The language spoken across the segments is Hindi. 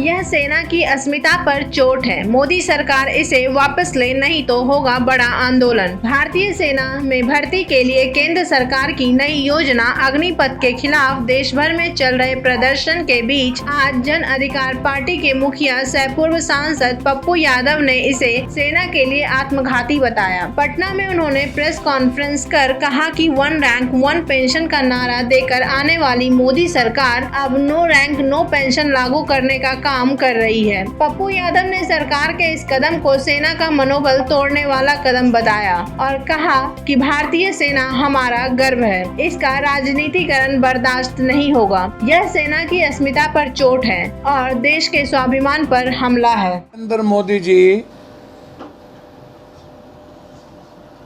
यह सेना की अस्मिता पर चोट है। मोदी सरकार इसे वापस ले, नहीं तो होगा बड़ा आंदोलन। भारतीय सेना में भर्ती के लिए केंद्र सरकार की नई योजना अग्निपथ के खिलाफ देश भर में चल रहे प्रदर्शन के बीच आज जन अधिकार पार्टी के मुखिया सह पूर्व सांसद पप्पू यादव ने इसे सेना के लिए आत्मघाती बताया। पटना में उन्होंने प्रेस कॉन्फ्रेंस कर कहा कि 1 रैंक 1 पेंशन का नारा देकर आने वाली मोदी सरकार अब नो रैंक नो पेंशन लागू करने का काम कर रही है। पप्पू यादव ने सरकार के इस कदम को सेना का मनोबल तोड़ने वाला कदम बताया और कहा कि भारतीय सेना हमारा गर्व है, इसका राजनीतिकरण बर्दाश्त नहीं होगा। यह सेना की अस्मिता पर चोट है और देश के स्वाभिमान पर हमला है। नरेंद्र मोदी जी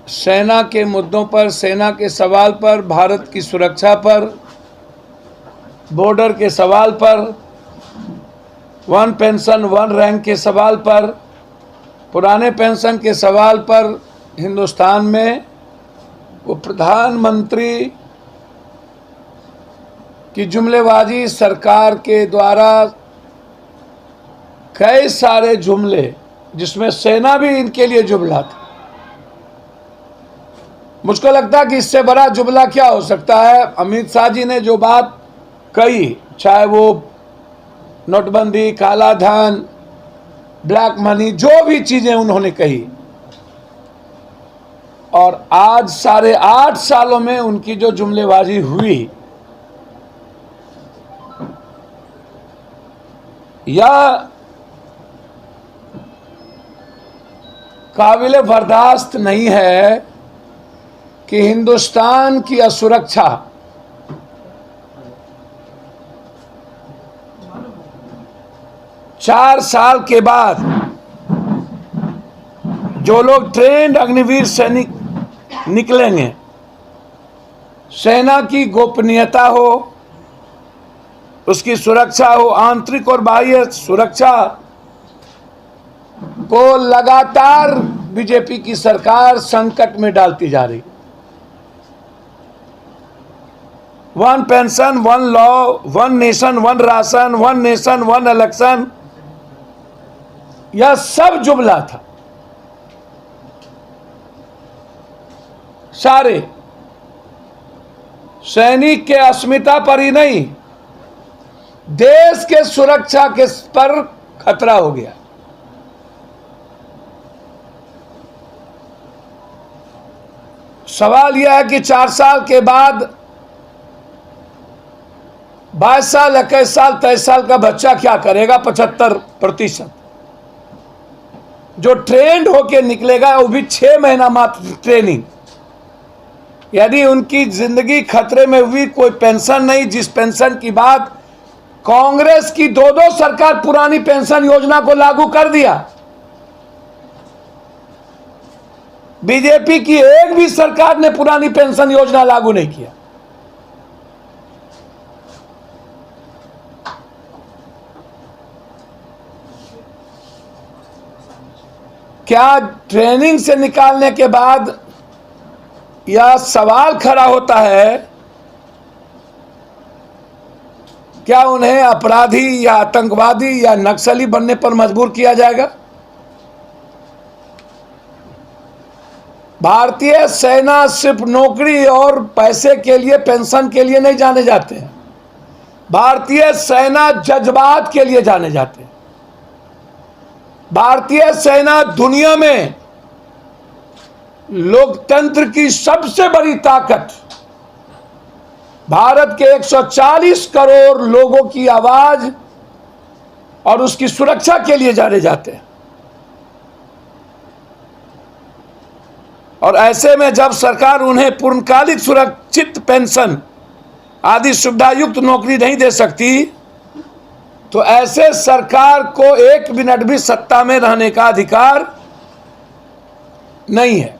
सेना के मुद्दों पर, सेना के सवाल पर, भारत की सुरक्षा पर, बॉर्डर के सवाल पर, 1 पेंशन 1 रैंक के सवाल पर, पुराने पेंशन के सवाल पर हिंदुस्तान में वो प्रधानमंत्री की जुमलेबाजी सरकार के द्वारा कई सारे जुमले, जिसमें सेना भी इनके लिए जुमला था। मुझको लगता है कि इससे बड़ा जुमला क्या हो सकता है। अमित शाह जी ने जो बात कही, चाहे वो नोटबंदी, काला धन, ब्लैक मनी, जो भी चीजें उन्होंने कही, और आज 8.5 सालों में उनकी जो जुमलेबाजी हुई, यह काबिले बर्दाश्त नहीं है कि हिंदुस्तान की असुरक्षा चार साल के बाद जो लोग ट्रेंड अग्निवीर सैनिक निकलेंगे, सेना की गोपनीयता हो, उसकी सुरक्षा हो, आंतरिक और बाह्य सुरक्षा को लगातार बीजेपी की सरकार संकट में डालती जा रही। 1 pension 1 law, 1 nation 1 ration, 1 nation 1 election, यह सब जुमला था। सारे सैनिक के अस्मिता पर ही नहीं, देश के सुरक्षा के पर खतरा हो गया। सवाल यह है कि 4 साल के बाद 22 साल, 21 साल, 23 साल का बच्चा क्या करेगा? 75% जो ट्रेंड होके निकलेगा, वो भी 6 महीना मात्र ट्रेनिंग। यदि उनकी जिंदगी खतरे में हुई, कोई पेंशन नहीं, जिस पेंशन की बात कांग्रेस की 2 सरकार पुरानी पेंशन योजना को लागू कर दिया, बीजेपी की एक भी सरकार ने पुरानी पेंशन योजना लागू नहीं किया। क्या ट्रेनिंग से निकालने के बाद यह सवाल खड़ा होता है, क्या उन्हें अपराधी या आतंकवादी या नक्सली बनने पर मजबूर किया जाएगा? भारतीय सेना सिर्फ नौकरी और पैसे के लिए, पेंशन के लिए नहीं जाने जाते हैं। भारतीय सेना जज्बात के लिए जाने जाते हैं। भारतीय सेना दुनिया में लोकतंत्र की सबसे बड़ी ताकत, भारत के 140 करोड़ लोगों की आवाज और उसकी सुरक्षा के लिए जाने जाते हैं। और ऐसे में जब सरकार उन्हें पूर्णकालिक सुरक्षित पेंशन आदि सुविधायुक्त नौकरी नहीं दे सकती, तो ऐसे सरकार को 1 मिनट भी सत्ता में रहने का अधिकार नहीं है।